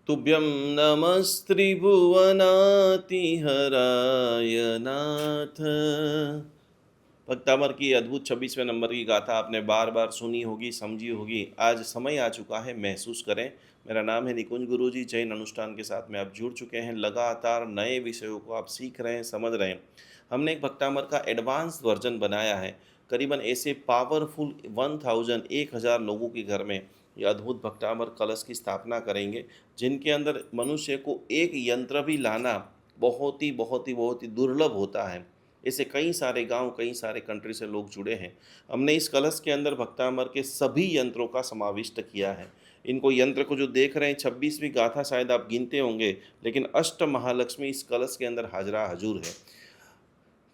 तुभ्यं नमस्त्रिभुवनातिहराय नाथ। भक्तामर की अद्भुत 26वें नंबर की गाथा आपने बार बार सुनी होगी, समझी होगी। आज समय आ चुका है, महसूस करें। मेरा नाम है निकुंज गुरुजी। जैन अनुष्ठान के साथ में आप जुड़ चुके हैं। लगातार नए विषयों को आप सीख रहे हैं, समझ रहे हैं। हमने एक भक्तामर का एडवांस वर्जन बनाया है। करीबन ऐसे पावरफुल 1000 लोगों के घर में ये अद्भुत भक्तामर कलश की स्थापना करेंगे, जिनके अंदर मनुष्य को एक यंत्र भी लाना बहुत ही दुर्लभ होता है। ऐसे कई सारे गांव, कई सारे कंट्री से लोग जुड़े हैं। हमने इस कलश के अंदर भक्तामर के सभी यंत्रों का समाविष्ट किया है। इनको यंत्र को जो देख रहे हैं, 26वीं गाथा शायद आप गिनते होंगे, लेकिन अष्ट महालक्ष्मी इस कलश के अंदर हाजरा हजूर है।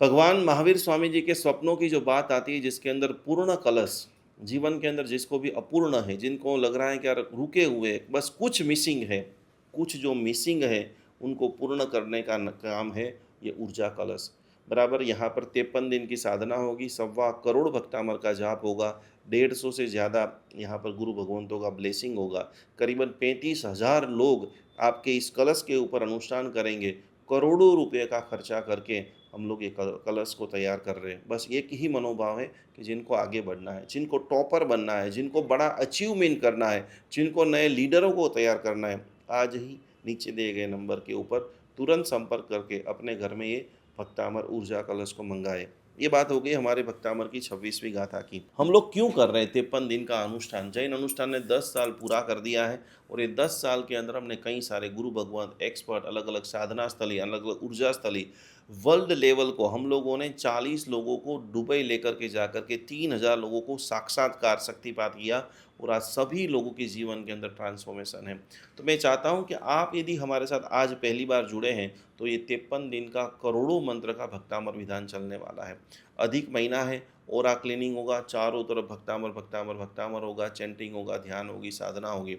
भगवान महावीर स्वामी जी के स्वप्नों की जो बात आती है, जिसके अंदर पूर्ण कलश, जीवन के अंदर जिसको भी अपूर्ण है, जिनको लग रहा है कि यार रुके हुए, बस कुछ मिसिंग है, कुछ जो मिसिंग है उनको पूर्ण करने का काम है ये ऊर्जा कलश। बराबर यहाँ पर 53 दिन की साधना होगी, 1.25 करोड़ भक्तामर का जाप होगा, 150 से ज़्यादा यहाँ पर गुरु भगवंतों का ब्लेसिंग होगा। करीबन 35,000 लोग आपके इस कलश के ऊपर अनुष्ठान करेंगे। करोड़ों रुपए का खर्चा करके हम लोग ये कलश को तैयार कर रहे हैं। बस एक ही मनोभाव है कि जिनको आगे बढ़ना है, जिनको टॉपर बनना है, जिनको बड़ा अचीवमेंट करना है, जिनको नए लीडरों को तैयार करना है, आज ही नीचे दिए गए नंबर के ऊपर तुरंत संपर्क करके अपने घर में ये भक्तामर ऊर्जा कलश को मंगाए। ये बात हो गई हमारे भक्तामर की 26वीं गाथा की। हम लोग क्यों कर रहे हैं 53 दिन का अनुष्ठान? जैन अनुष्ठान ने 10 साल पूरा कर दिया है, और ये 10 साल के अंदर हमने कई सारे गुरु भगवंत, एक्सपर्ट, अलग अलग साधना स्थली, अलग अलग ऊर्जा स्थली, वर्ल्ड लेवल को हम लोगों ने 40 लोगों को दुबई लेकर के जाकर के 3000 लोगों को साक्षात्कार शक्तिपात किया, और आज सभी लोगों के जीवन के अंदर ट्रांसफॉर्मेशन है। तो मैं चाहता हूं कि आप यदि हमारे साथ आज पहली बार जुड़े हैं, तो ये 53 दिन का करोड़ों मंत्र का भक्तामर विधान चलने वाला है। अधिक महीना है, ओरा क्लीनिंग होगा, चारों तरफ भक्तामर भक्तामर भक्तामर होगा, चैंटिंग होगा, ध्यान होगी, साधना होगी।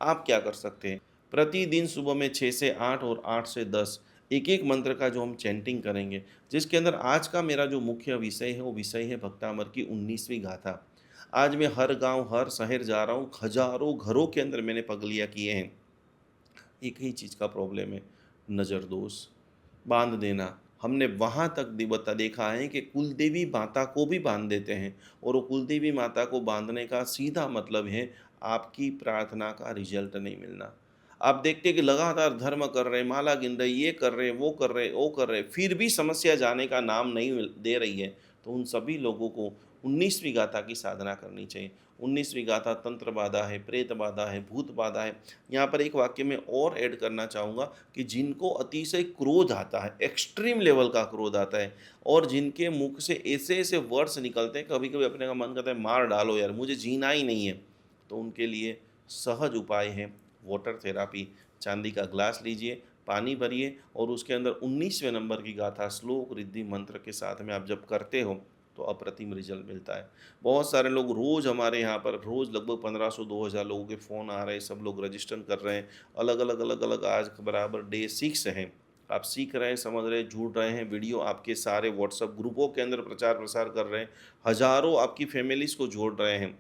आप क्या कर सकते हैं? प्रतिदिन सुबह में 6 से 8 और 8 से 10 एक एक मंत्र का जो हम चैंटिंग करेंगे, जिसके अंदर आज का मेरा जो मुख्य विषय है वो विषय है भक्तामर की 19वीं गाथा। आज मैं हर गांव, हर शहर जा रहा हूँ, हजारों घरों के अंदर मैंने पगलियाँ किए हैं। एक ही चीज़ का प्रॉब्लम है, नज़र दोष, बांध देना। हमने वहाँ तक बता देखा है कि कुलदेवी माता को भी बांध देते हैं, और वो कुलदेवी माता को बांधने का सीधा मतलब है आपकी प्रार्थना का रिजल्ट नहीं मिलना। आप देखते हैं कि लगातार धर्म कर रहे हैं, माला गिन रहे, ये कर रहे हैं, वो कर रहे हैं, वो कर रहे हैं, फिर भी समस्या जाने का नाम नहीं दे रही है। तो उन सभी लोगों को 19वीं गाथा की साधना करनी चाहिए। 19वीं गाथा तंत्र बाधा है, प्रेत बाधा है, भूत बाधा है। यहाँ पर एक वाक्य में और ऐड करना चाहूँगा कि जिनको अतिशय क्रोध आता है, एक्सट्रीम लेवल का क्रोध आता है, और जिनके मुख से ऐसे ऐसे वर्ड्स निकलते हैं, कभी कभी अपने का मन करता है मार डालो यार, मुझे जीना ही नहीं है, तो उनके लिए सहज उपाय है वाटर थेरापी। चांदी का ग्लास लीजिए, पानी भरिए, और उसके अंदर 19वें नंबर की गाथा श्लोक रिद्धि मंत्र के साथ में आप जब करते हो तो अप्रतिम रिजल्ट मिलता है। बहुत सारे लोग रोज़ हमारे यहाँ पर, रोज़ लगभग 1500-2000 लोगों के फ़ोन आ रहे हैं, सब लोग रजिस्टर कर रहे हैं। अलग अलग आज बराबर डे 6 है। आप सीख रहे हैं, समझ रहे हैं, जुड़ रहे हैं। वीडियो आपके सारे व्हाट्सएप ग्रुपों के अंदर प्रचार प्रसार कर रहे हैं, हज़ारों आपकी फैमिलीज़ को जोड़ रहे हैं।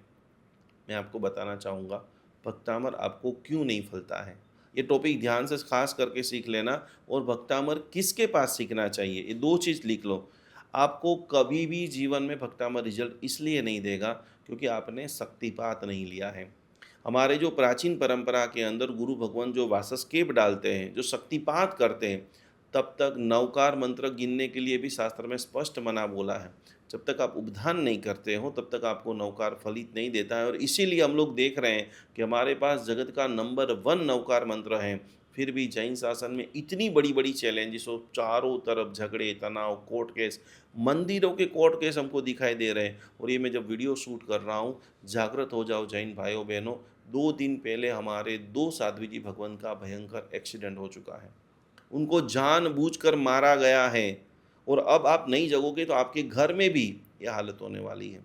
मैं आपको बताना चाहूँगा भक्तामर आपको क्यों नहीं फलता है। ये टॉपिक ध्यान से खास करके सीख लेना, और भक्तामर किसके पास सीखना चाहिए, ये 2 चीज़ लिख लो। आपको कभी भी जीवन में भक्तामर रिजल्ट इसलिए नहीं देगा क्योंकि आपने शक्तिपात नहीं लिया है। हमारे जो प्राचीन परंपरा के अंदर गुरु भगवान जो वासस्केप डालते हैं, जो शक्तिपात करते हैं, तब तक नवकार मंत्र गिनने के लिए भी शास्त्र में स्पष्ट मना बोला है। जब तक आप उपधान नहीं करते हो तब तक आपको नवकार फलित नहीं देता है, और इसीलिए हम लोग देख रहे हैं कि हमारे पास जगत का नंबर 1 नवकार मंत्र है, फिर भी जैन शासन में इतनी बड़ी बड़ी चैलेंजेस हो, चारों तरफ झगड़े, तनाव, कोर्ट केस, मंदिरों के कोर्ट केस हमको दिखाई दे रहे हैं। और ये मैं जब वीडियो शूट कर रहा हूँ, जागृत हो जाओ जैन भाइयों बहनों। 2 दिन पहले हमारे 2 साध्वी जी भगवंत का भयंकर एक्सीडेंट हो चुका है, उनको जानबूझकर मारा गया है, और अब आप नहीं जगोगे तो आपके घर में भी यह हालत होने वाली है।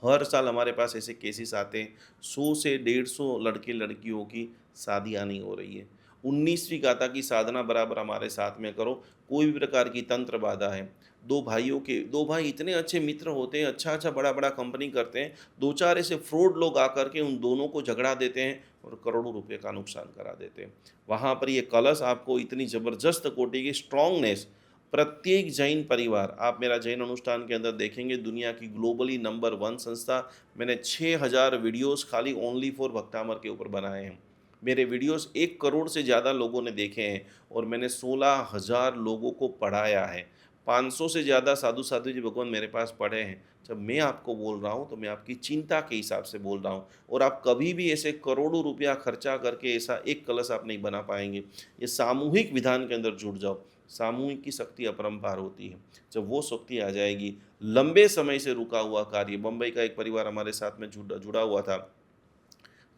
हर साल हमारे पास ऐसे केसेस आते हैं, 100 से 150 लड़के लड़कियों की शादियाँ नहीं हो रही है। 19वीं गाथा की साधना बराबर हमारे साथ में करो। कोई भी प्रकार की तंत्र बाधा है, दो भाई इतने अच्छे मित्र होते हैं, अच्छा-अच्छा, बड़ा-बड़ा कंपनी करते हैं, 2-4 ऐसे फ्रॉड लोग आकर के उन दोनों को झगड़ा देते हैं और करोड़ों रुपए का नुकसान करा देते हैं। वहाँ पर ये कलश आपको इतनी ज़बरदस्त कोटि की स्ट्रॉन्गनेस, प्रत्येक जैन परिवार, आप मेरा जैन अनुष्ठान के अंदर देखेंगे, दुनिया की ग्लोबली नंबर 1 संस्था, मैंने 6000 वीडियोज़ खाली ओनली फॉर भक्तामर के ऊपर बनाए हैं। मेरे वीडियोज़ 1 करोड़ से ज़्यादा लोगों ने देखे हैं और मैंने 16,000 लोगों को पढ़ाया है। 500 से ज़्यादा साधु साध्वी जी भगवान मेरे पास पढ़े हैं। जब मैं आपको बोल रहा हूँ, तो मैं आपकी चिंता के हिसाब से बोल रहा हूँ और आप कभी भी ऐसे करोड़ों रुपया खर्चा करके ऐसा एक कलश आप नहीं बना पाएँगे। ये सामूहिक विधान के अंदर जुड़ जाओ। सामूहिक की शक्ति अपरंपार होती है। जब वो शक्ति आ जाएगी, लंबे समय से रुका हुआ कार्य, बम्बई का एक परिवार हमारे साथ में जुड़ा जुड़ा हुआ था,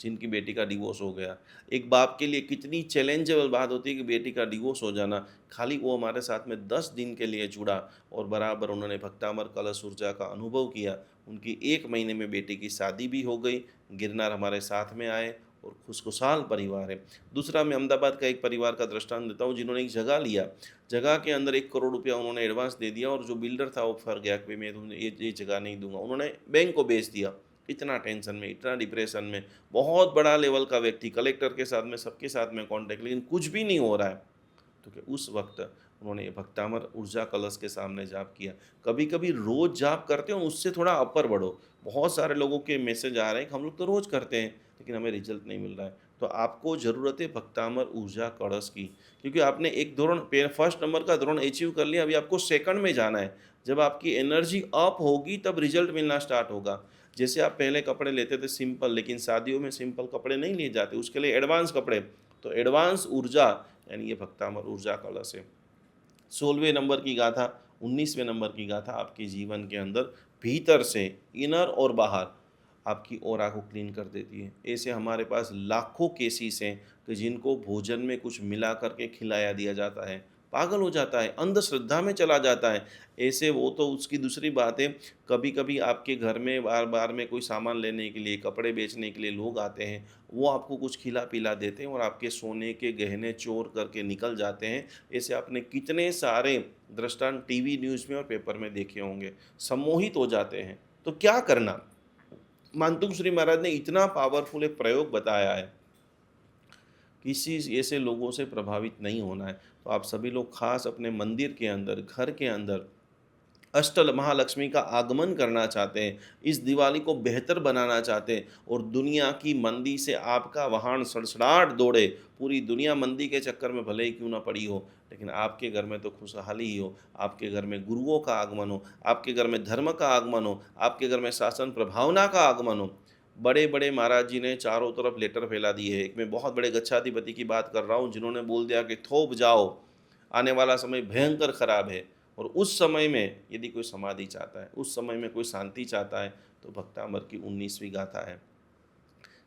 जिनकी बेटी का डिवोर्स हो गया। एक बाप के लिए कितनी चैलेंजेबल बात होती है कि बेटी का डिवोर्स हो जाना, खाली वो हमारे साथ में 10 दिन के लिए जुड़ा और बराबर उन्होंने भक्तामर कलश ऊर्जा का अनुभव किया। उनकी 1 महीने में बेटी की शादी भी हो गई, गिरनार हमारे साथ में आए और खुशखुशाल परिवार है। दूसरा, मैं अहमदाबाद का एक परिवार का दृष्टांत देता हूँ, जिन्होंने एक जगह लिया, जगह के अंदर 1 करोड़ रुपया उन्होंने एडवांस दे दिया और जो बिल्डर था वो फर गया कि मैं तुम्हें ये जगह नहीं दूंगा। उन्होंने बैंक को बेच दिया। इतना टेंशन में, इतना डिप्रेशन में, बहुत बड़ा लेवल का व्यक्ति, कलेक्टर के साथ में, सबके साथ में कॉन्टैक्ट, लेकिन कुछ भी नहीं हो रहा है। तो कि उस वक्त उन्होंने ये भक्तामर ऊर्जा कलश के सामने जाप किया। कभी कभी रोज जाप करते हो, उससे थोड़ा अपर बढ़ो। बहुत सारे लोगों के मैसेज आ रहे हैं कि हम लोग तो रोज करते हैं लेकिन हमें रिजल्ट नहीं मिल रहा है। तो आपको ज़रूरत है भक्तामर ऊर्जा कलश की, क्योंकि आपने एक धोरण, फर्स्ट नंबर का धोरण अचीव कर लिया, अभी आपको सेकंड में जाना है। जब आपकी एनर्जी अप होगी तब रिजल्ट मिलना स्टार्ट होगा। जैसे आप पहले कपड़े लेते थे सिंपल, लेकिन शादियों में सिंपल कपड़े नहीं लिए जाते, उसके लिए एडवांस कपड़े। तो एडवांस ऊर्जा यानी ये भक्तामर ऊर्जा कलश है। 16वें नंबर की गाथा, 19वें नंबर की गाथा आपके जीवन के अंदर भीतर से, इनर और बाहर, आपकी ऑरा को क्लीन कर देती है। ऐसे हमारे पास लाखों केसेस हैं कि जिनको भोजन में कुछ मिला करके खिलाया दिया जाता है, पागल हो जाता है, अंधश्रद्धा में चला जाता है। ऐसे वो तो उसकी दूसरी बात है। कभी कभी आपके घर में बार बार में कोई सामान लेने के लिए, कपड़े बेचने के लिए लोग आते हैं, वो आपको कुछ खिला पिला देते हैं और आपके सोने के गहने चोर करके निकल जाते हैं। ऐसे आपने कितने सारे दृष्टांत टीवी न्यूज़ में और पेपर में देखे होंगे। सम्मोहित हो जाते हैं। तो क्या करना? मानतुंग श्री महाराज ने इतना पावरफुल एक प्रयोग बताया है, किसी ऐसे लोगों से प्रभावित नहीं होना है। तो आप सभी लोग खास अपने मंदिर के अंदर, घर के अंदर अष्टल महालक्ष्मी का आगमन करना चाहते हैं, इस दिवाली को बेहतर बनाना चाहते हैं और दुनिया की मंदी से आपका वाहन सड़सड़ाहट दौड़े। पूरी दुनिया मंदी के चक्कर में भले ही क्यों ना पड़ी हो, लेकिन आपके घर में तो खुशहाली ही हो, आपके घर में गुरुओं का आगमन हो, आपके घर में धर्म का आगमन हो, आपके घर में शासन प्रभावना का आगमन हो। बड़े बड़े महाराज जी ने चारों तरफ लेटर फैला दिए हैं। एक मैं बहुत बड़े गच्छाधिपति की बात कर रहा हूँ, जिन्होंने बोल दिया कि थोप जाओ, आने वाला समय भयंकर खराब है। और उस समय में यदि कोई समाधि चाहता है, उस समय में कोई शांति चाहता है, तो भक्तामर की 19वीं गाथा है।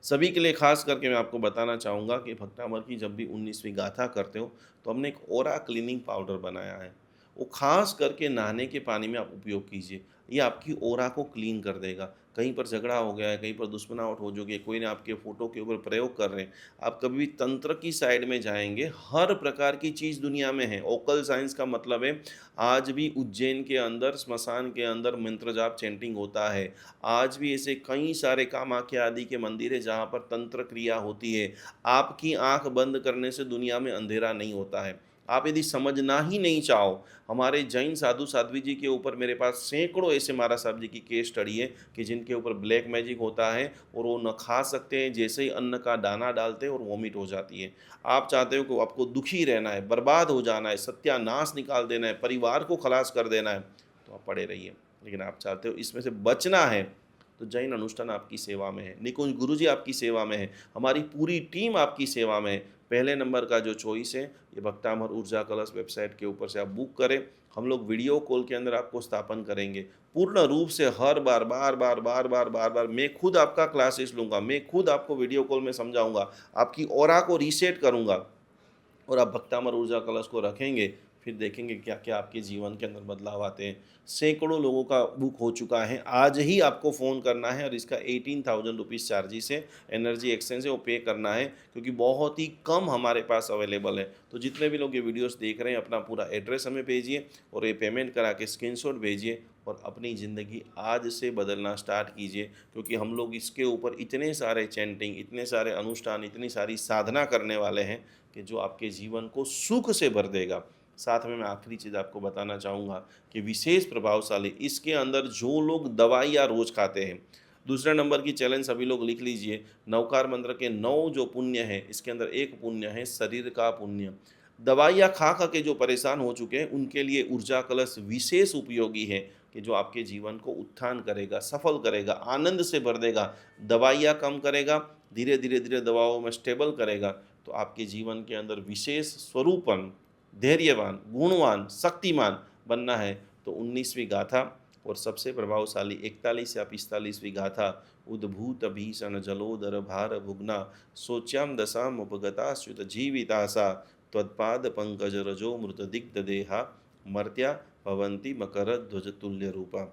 सभी के लिए खास करके मैं आपको बताना चाहूँगा कि भक्तामर की जब भी 19वीं गाथा करते हो, तो हमने एक ओरा क्लीनिंग पाउडर बनाया है। वो खास करके नहाने के पानी में आप उपयोग कीजिए। ये आपकी ओरा को क्लीन कर देगा। कहीं पर झगड़ा हो गया है, कहीं पर दुश्मनाहट हो चुकी है, कोई ने आपके फ़ोटो के ऊपर प्रयोग कर रहे हैं, आप कभी भी तंत्र की साइड में जाएंगे, हर प्रकार की चीज़ दुनिया में है। ओकल साइंस का मतलब है, आज भी उज्जैन के अंदर, स्मशान के अंदर मंत्र जाप चैंटिंग होता है। आज भी ऐसे कई सारे कामाख्या आदि के मंदिर है जहाँ पर तंत्र क्रिया होती है। आपकी आंख बंद करने से दुनिया में अंधेरा नहीं होता है। आप यदि समझना ही नहीं चाहो, हमारे जैन साधु साध्वी जी के ऊपर मेरे पास सैकड़ों ऐसे महाराज साहब जी की केस स्टडी है कि जिनके ऊपर ब्लैक मैजिक होता है और वो न खा सकते हैं, जैसे ही अन्न का दाना डालते हैं और वॉमिट हो जाती है। आप चाहते हो कि आपको दुखी रहना है, बर्बाद हो जाना है, सत्यानाश निकाल देना है, परिवार को खलास कर देना है, तो आप पड़े रहिए। लेकिन आप चाहते हो इसमें से बचना है, तो जैन अनुष्ठान आपकी सेवा में है, निकुंज गुरुजी आपकी सेवा में है, हमारी पूरी टीम आपकी सेवा में है। पहले नंबर का जो चॉइस है, ये भक्तामर ऊर्जा कलश वेबसाइट के ऊपर से आप बुक करें। हम लोग वीडियो कॉल के अंदर आपको स्थापन करेंगे पूर्ण रूप से। हर बार बार मैं खुद आपका क्लासेस लूँगा, मैं खुद आपको वीडियो कॉल में समझाऊंगा, आपकी ऑरा को रीसेट करूँगा और आप भक्तामर ऊर्जा कलश को रखेंगे, फिर देखेंगे क्या क्या आपके जीवन के अंदर बदलाव आते हैं। सैकड़ों लोगों का बुक हो चुका है, आज ही आपको फ़ोन करना है और इसका 18,000 रुपीज़ चार्जेस है, एनर्जी एक्सचेंज है वो पे करना है, क्योंकि बहुत ही कम हमारे पास अवेलेबल है। तो जितने भी लोग ये वीडियोस देख रहे हैं अपना पूरा एड्रेस हमें भेजिए और ये पेमेंट करा के स्क्रीनशॉट भेजिए और अपनी ज़िंदगी आज से बदलना स्टार्ट कीजिए, क्योंकि हम लोग इसके ऊपर इतने सारे चैंटिंग, इतने सारे अनुष्ठान, इतनी सारी साधना करने वाले हैं कि जो आपके जीवन को सुख से भर देगा। साथ में मैं आखिरी चीज़ आपको बताना चाहूँगा कि विशेष प्रभावशाली इसके अंदर जो लोग दवाइयाँ रोज़ खाते हैं, दूसरे नंबर की चैलेंज सभी लोग लिख लीजिए, नवकार मंत्र के 9 जो पुण्य है इसके अंदर एक पुण्य है शरीर का पुण्य। दवाइयाँ खा खा के जो परेशान हो चुके हैं उनके लिए ऊर्जा कलश विशेष उपयोगी है, कि जो आपके जीवन को उत्थान करेगा, सफल करेगा, आनंद से भर देगा, दवाइयाँ कम करेगा, धीरे धीरे धीरे दवाओं में स्टेबल करेगा, तो आपके जीवन के अंदर विशेष स्वरूपन, धैर्यवान, गुणवान, शक्तिमान बनना है तो 19वीं गाथा और सबसे प्रभावशाली 41 या 45वीं गाथा, उद्भूत भीषण जलोदर भार भुग्ना शोच्याम दशाम उपगताश्युत जीवितासा त्वत्पाद पंकज रजो मृत दिग्ध देहा मर्त्या भवंती मकर ध्वज तुल्य रूपा।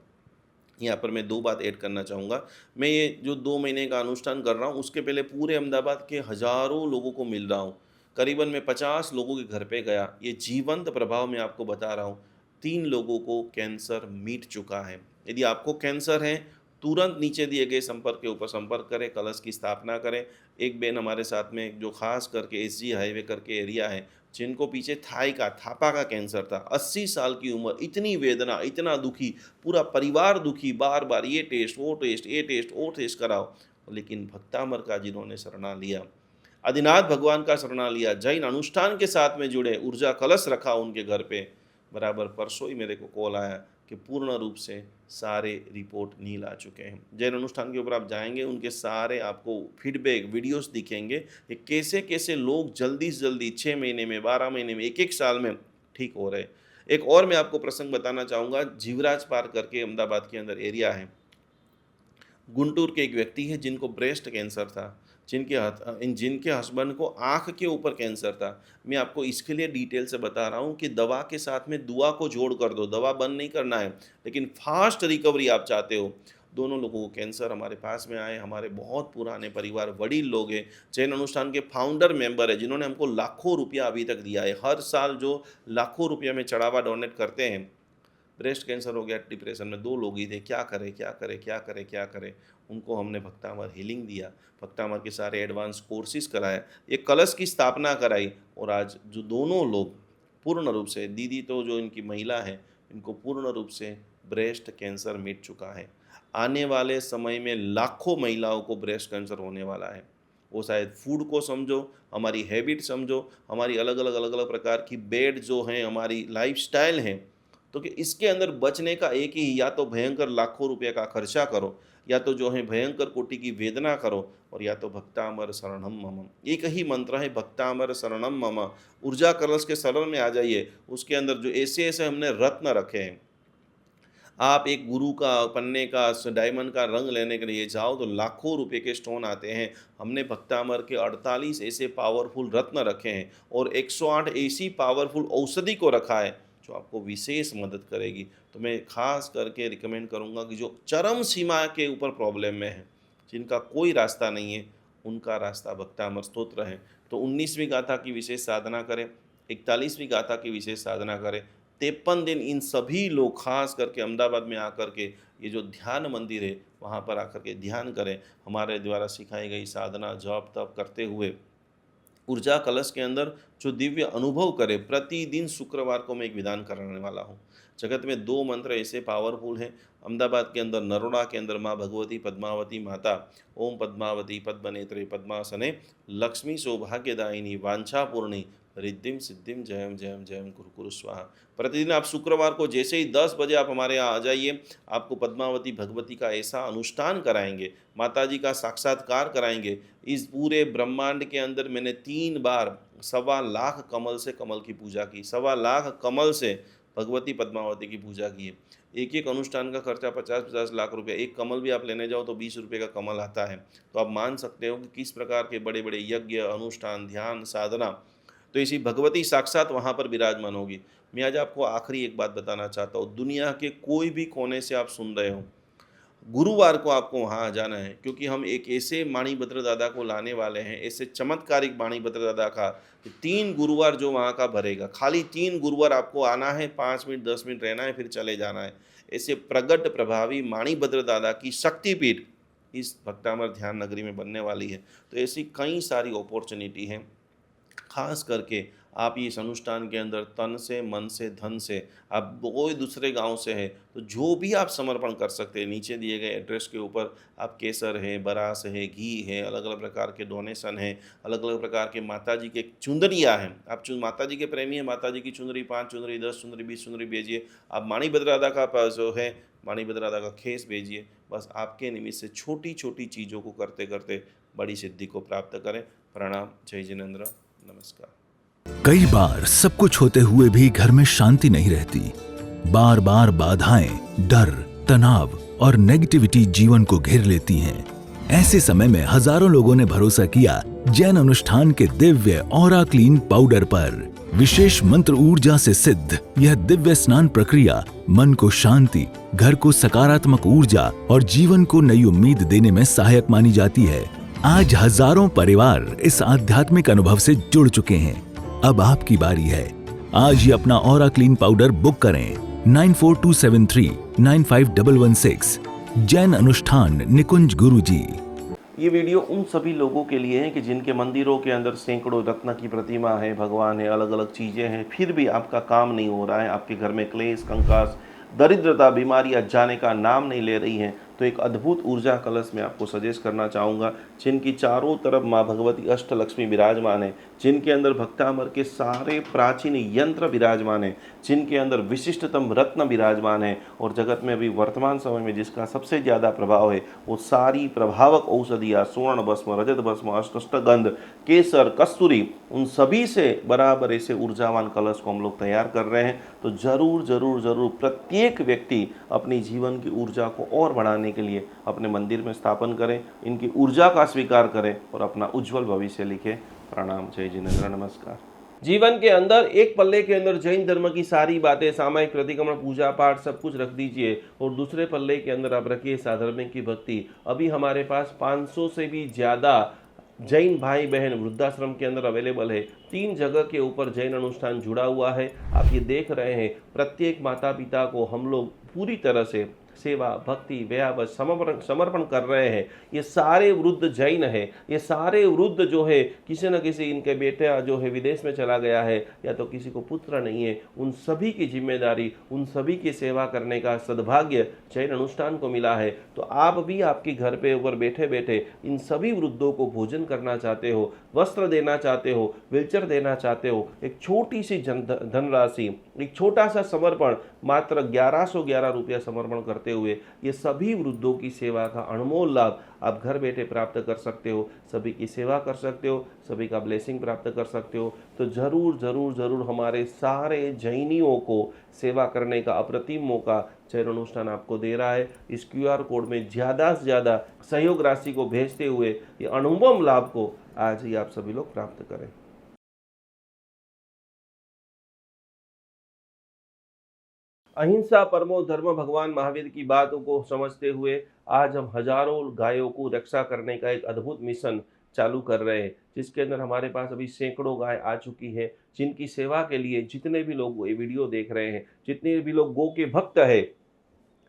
यहाँ पर मैं 2 बात ऐड करना चाहूँगा। मैं ये जो 2 महीने का अनुष्ठान कर रहा हूँ, उसके पहले पूरे अहमदाबाद के हज़ारों लोगों को मिल रहा हूँ। करीबन मैं 50 लोगों के घर पे गया। ये जीवंत प्रभाव मैं आपको बता रहा हूँ। 3 लोगों को कैंसर मिट चुका है। यदि आपको कैंसर है, तुरंत नीचे दिए गए संपर्क के ऊपर संपर्क करें, कलश की स्थापना करें। एक बहन हमारे साथ में जो ख़ास करके एसजी हाईवे करके एरिया है, जिनको पीछे थाई का, थापा का कैंसर था, 80 साल की उम्र, इतनी वेदना, इतना दुखी, पूरा परिवार दुखी, बार-बार ये टेस्ट, वो टेस्ट, ये टेस्ट, वो टेस्ट कराओ। लेकिन भक्तामर का जिन्होंने शरणा लिया, आदिनाथ भगवान का शरणा लिया, जैन अनुष्ठान के साथ में जुड़े, ऊर्जा कलश रखा उनके घर पे, बराबर परसों ही मेरे को कॉल आया कि पूर्ण रूप से सारे रिपोर्ट नील आ चुके हैं। जैन अनुष्ठान के ऊपर आप जाएंगे, उनके सारे आपको फीडबैक वीडियोस दिखेंगे कि कैसे कैसे लोग जल्दी से जल्दी 6 महीने में, 12 महीने में, एक एक साल में ठीक हो रहे। एक और मैं आपको प्रसंग बताना चाहूँगा, जीवराज पार करके अहमदाबाद के अंदर एरिया है, गुंटूर के एक व्यक्ति है जिनको ब्रेस्ट कैंसर था, जिनके हस्बैंड को आँख के ऊपर कैंसर था। मैं आपको इसके लिए डिटेल से बता रहा हूँ कि दवा के साथ में दुआ को जोड़ कर दो, दवा बंद नहीं करना है, लेकिन फास्ट रिकवरी आप चाहते हो। दोनों लोगों को कैंसर हमारे पास में आए, हमारे बहुत पुराने परिवार, वडील लोग हैं, जैन अनुष्ठान के फाउंडर मेंबर है, जिन्होंने हमको लाखों रुपया अभी तक दिया है। हर साल जो लाखों रुपया में चढ़ावा डोनेट करते हैं। ब्रेस्ट कैंसर हो गया, डिप्रेशन में 2 लोग ही थे, क्या करें क्या करें क्या करें क्या करें। उनको हमने भक्तामर हीलिंग दिया, भक्तामर के सारे एडवांस कोर्सेज कराए, एक कलश की स्थापना कराई और आज जो दोनों लोग पूर्ण रूप से, दीदी तो जो इनकी महिला है, इनको पूर्ण रूप से ब्रेस्ट कैंसर मिट चुका है। आने वाले समय में लाखों महिलाओं को ब्रेस्ट कैंसर होने वाला है। वो शायद फूड को समझो, हमारी हैबिट समझो, हमारी अलग अलग प्रकार की बेड जो हैं, हमारी लाइफस्टाइल है, तो कि इसके अंदर बचने का एक ही, या तो भयंकर लाखों रुपए का खर्चा करो, या तो जो है भयंकर कोटि की वेदना करो, और या तो भक्तामर शरणम मम। एक ही मंत्र है, भक्तामर शरणम मम। ऊर्जा कलश के शरण में आ जाइए। उसके अंदर जो ऐसे ऐसे हमने रत्न रखे हैं, आप एक गुरु का पन्ने का डायमंड का रंग लेने के लिए जाओ तो लाखों रुपए के स्टोन आते हैं। हमने भक्तामर के 48 ऐसे पावरफुल रत्न रखे हैं और 108 ऐसी पावरफुल औषधि को रखा है जो आपको विशेष मदद करेगी। तो मैं खास करके रिकमेंड करूंगा कि जो चरम सीमा के ऊपर प्रॉब्लम में है, जिनका कोई रास्ता नहीं है, उनका रास्ता भक्तामर स्तोत्र है। तो 19वीं गाथा की विशेष साधना करें, 41वीं गाथा की विशेष साधना करें। 53 दिन इन सभी लोग खास करके अहमदाबाद में आकर के, ये जो ध्यान मंदिर है वहाँ पर आकर के ध्यान करें। हमारे द्वारा सिखाई गई साधना जप तप करते हुए ऊर्जा कलश के अंदर जो दिव्य अनुभव करे। प्रतिदिन शुक्रवार को मैं एक विधान कराने वाला हूँ। जगत में 2 मंत्र ऐसे पावरफुल हैं। अहमदाबाद के अंदर नरोड़ा के अंदर माँ भगवती पद्मावती माता, ओम पद्मावती पद्मनेत्रे पद्मासने लक्ष्मी सौभाग्यदायिनी वांछा पूर्णी रिद्धिम सिद्धिम जयम जयम जयम कुरु कुरु स्वाहा। प्रतिदिन आप शुक्रवार को जैसे ही 10 बजे आप हमारे यहाँ आ जाइए, आपको पद्मावती भगवती का ऐसा अनुष्ठान कराएंगे, माता जी का साक्षात्कार कराएंगे। इस पूरे ब्रह्मांड के अंदर मैंने 3 बार 1.25 लाख कमल से कमल की पूजा की, 1.25 लाख कमल से भगवती पद्मावती की पूजा की है। एक एक अनुष्ठान का खर्चा 50-50 लाख रुपए, एक कमल भी आप लेने जाओ तो 20 रुपये का कमल आता है। तो आप मान सकते हो कि किस प्रकार के बड़े बड़े यज्ञ, अनुष्ठान, ध्यान, साधना तो इसी भगवती साक्षात वहाँ पर विराजमान होगी। मैं आज आपको आखिरी एक बात बताना चाहता हूँ, दुनिया के कोई भी कोने से आप सुन रहे हो, गुरुवार को आपको वहाँ आ जाना है, क्योंकि हम एक ऐसे माणिभद्र दादा को लाने वाले हैं, ऐसे चमत्कारिक माणिभद्र दादा का कि 3 गुरुवार जो वहाँ का भरेगा। खाली 3 गुरुवार आपको आना है, 5 मिनट 10 मिनट रहना है, फिर चले जाना है। ऐसे प्रगट प्रभावी माणिभद्र दादा की शक्तिपीठ इस भक्तामर ध्यान नगरी में बनने वाली है। तो ऐसी कई सारी अपॉर्चुनिटी हैं। खास करके आप इस अनुष्ठान के अंदर तन से, मन से, धन से, आप कोई दूसरे गांव से है तो जो भी आप समर्पण कर सकते हैं, नीचे दिए गए एड्रेस के ऊपर आप केसर है, बरास है, घी है, अलग अलग प्रकार के डोनेशन है, अलग अलग प्रकार के माता जी के चुंदरियाँ हैं। आप माता जी के प्रेमी हैं, माता जी की चुंदरी 5 चुंदरी 10 चुंदरी 20 चुंदरी भेजिए। आप माणिभद्र दादा का जो है माणिभद्र दादा का खेस भेजिए। बस आपके निमित्त से छोटी छोटी चीज़ों को करते करते बड़ी सिद्धि को प्राप्त करें। प्रणाम। जय जिनेन्द्र। नमस्कार। कई बार सब कुछ होते हुए भी घर में शांति नहीं रहती। बार बार बाधाएं, डर, तनाव और नेगेटिविटी जीवन को घेर लेती हैं। ऐसे समय में हजारों लोगों ने भरोसा किया जैन अनुष्ठान के दिव्य ऑरा क्लीन पाउडर पर। विशेष मंत्र ऊर्जा से सिद्ध यह दिव्य स्नान प्रक्रिया मन को शांति, घर को सकारात्मक ऊर्जा और जीवन को नई उम्मीद देने में सहायक मानी जाती है। आज हजारों परिवार इस आध्यात्मिक अनुभव से जुड़ चुके हैं। अब आपकी बारी है। आज ही अपना ऑरा क्लीन पाउडर बुक करें 9427395116। जैन अनुष्ठान निकुंज गुरुजी। ये वीडियो उन सभी लोगों के लिए है कि जिनके मंदिरों के अंदर सैकड़ों रत्न की प्रतिमा है, भगवान है, अलग अलग चीज़ें हैं, फिर भी आपका काम नहीं हो रहा है। आपके घर में क्लेश, कंकास, दरिद्रता, बीमारियां जाने का नाम नहीं ले रही हैं। तो एक अद्भुत ऊर्जा कलश मैं आपको सजेस्ट करना चाहूँगा, जिनकी चारों तरफ माँ भगवती अष्टलक्ष्मी विराजमान है, जिनके अंदर भक्तामर के सारे प्राचीन यंत्र विराजमान हैं, जिनके अंदर विशिष्टतम रत्न विराजमान है, और जगत में अभी वर्तमान समय में जिसका सबसे ज़्यादा प्रभाव है वो सारी प्रभावक औषधियाँ, स्वर्ण भस्म, रजत भस्म, अष्टगंध, केसर, कस्तूरी, उन सभी से बराबर ऐसे ऊर्जावान कलश को हम लोग तैयार कर रहे हैं। तो जरूर जरूर जरूर प्रत्येक व्यक्ति अपनी जीवन की ऊर्जा को और बढ़ाने के लिए अपने मंदिर में स्थापन करें, इनकी ऊर्जा का स्वीकार करें और अपना उज्जवल भविष्य लिखें। प्रणाम। जय जिनेन्द्र। नमस्कार। जीवन के अंदर एक पल्ले के अंदर जैन धर्म की सारी बातें, सामायिक प्रतिक्रमण, पूजा पाठ सब कुछ रख दीजिए, और दूसरे पल्ले के अंदर आप रखिए साधर्मिक की भक्ति। अभी हमारे पास 500 से भी ज़्यादा जैन भाई बहन वृद्धाश्रम के अंदर अवेलेबल है। 3 जगह के ऊपर जैन अनुष्ठान जुड़ा हुआ है। आप ये देख रहे हैं, प्रत्येक माता पिता को हम लोग पूरी तरह से सेवा, भक्ति, व्यावस समर्पण कर रहे हैं। ये सारे वृद्ध जैन है, ये सारे वृद्ध जो है किसी न किसी इनके बेटा जो है विदेश में चला गया है, या तो किसी को पुत्र नहीं है, उन सभी की जिम्मेदारी, उन सभी की सेवा करने का सद्भाग्य जैन अनुष्ठान को मिला है। तो आप भी आपके घर पे ऊपर बैठे बैठे इन सभी वृद्धों को भोजन करना चाहते हो, वस्त्र देना चाहते हो, व्हीलचेयर देना चाहते हो, एक छोटी सी धनराशि, एक छोटा सा समर्पण, मात्र 1111 रुपया समर्पण करते हुए ये सभी वृद्धों की सेवा का अनमोल लाभ आप घर बैठे प्राप्त कर सकते हो। सभी की सेवा कर सकते हो, सभी का ब्लेसिंग प्राप्त कर सकते हो। तो जरूर जरूर जरूर हमारे सारे जैनियों को सेवा करने का अप्रतिम मौका जैन अनुष्ठान आपको दे रहा है। इस QR कोड में ज़्यादा से ज़्यादा सहयोग राशि को भेजते हुए ये अनुभव लाभ को आज ही आप सभी लोग प्राप्त करें। अहिंसा परमो धर्म भगवान महावीर की बातों को समझते हुए आज हम हजारों गायों को रक्षा करने का एक अद्भुत मिशन चालू कर रहे हैं, जिसके अंदर हमारे पास अभी सैकड़ों गाय आ चुकी है, जिनकी सेवा के लिए जितने भी लोग ये वीडियो देख रहे हैं, जितने भी लोग गौ के भक्त है,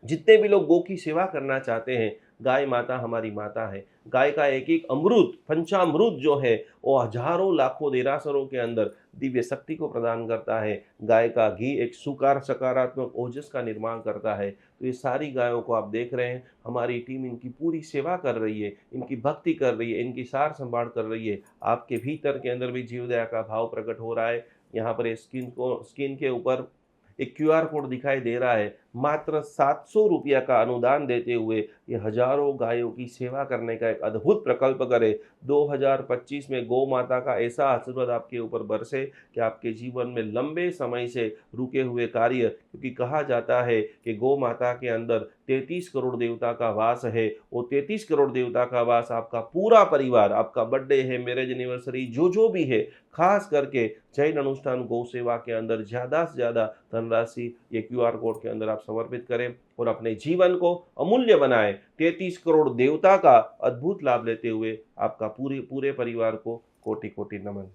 जितने भी लोग गौ की सेवा करना चाहते हैं, गाय माता हमारी माता है। गाय का एक एक अमृत, पंचामृत जो है वो हजारों लाखों देरासरों के अंदर दिव्य शक्ति को प्रदान करता है। गाय का घी एक सकारात्मक ओजस का निर्माण करता है। तो ये सारी गायों को आप देख रहे हैं, हमारी टीम इनकी पूरी सेवा कर रही है, इनकी भक्ति कर रही है, इनकी सार संभाल कर रही है। आपके भीतर के अंदर भी जीव दया का भाव प्रकट हो रहा है। यहाँ पर स्क्रीन के ऊपर एक QR कोड दिखाई दे रहा है। मात्र 700 रुपया का अनुदान देते हुए ये हजारों गायों की सेवा करने का एक अद्भुत प्रकल्प करे। 2025 में गौ माता का ऐसा आशीर्वाद आपके ऊपर बरसे कि आपके जीवन में लंबे समय से रुके हुए कार्य, क्योंकि कहा जाता है कि गौ माता के अंदर 33 करोड़ देवता का वास है। वो 33 करोड़ देवता का वास आपका पूरा परिवार, आपका बर्थडे है, मैरिज एनिवर्सरी जो भी है, खास करके जैन अनुष्ठान गौ सेवा के अंदर ज़्यादा से ज़्यादा धनराशि ये क्यूआर कोड के अंदर आप समर्पित करें और अपने जीवन को अमूल्य बनाएं। 33 करोड़ देवता का अद्भुत लाभ लेते हुए आपका पूरे पूरे परिवार को कोटि कोटि नमन।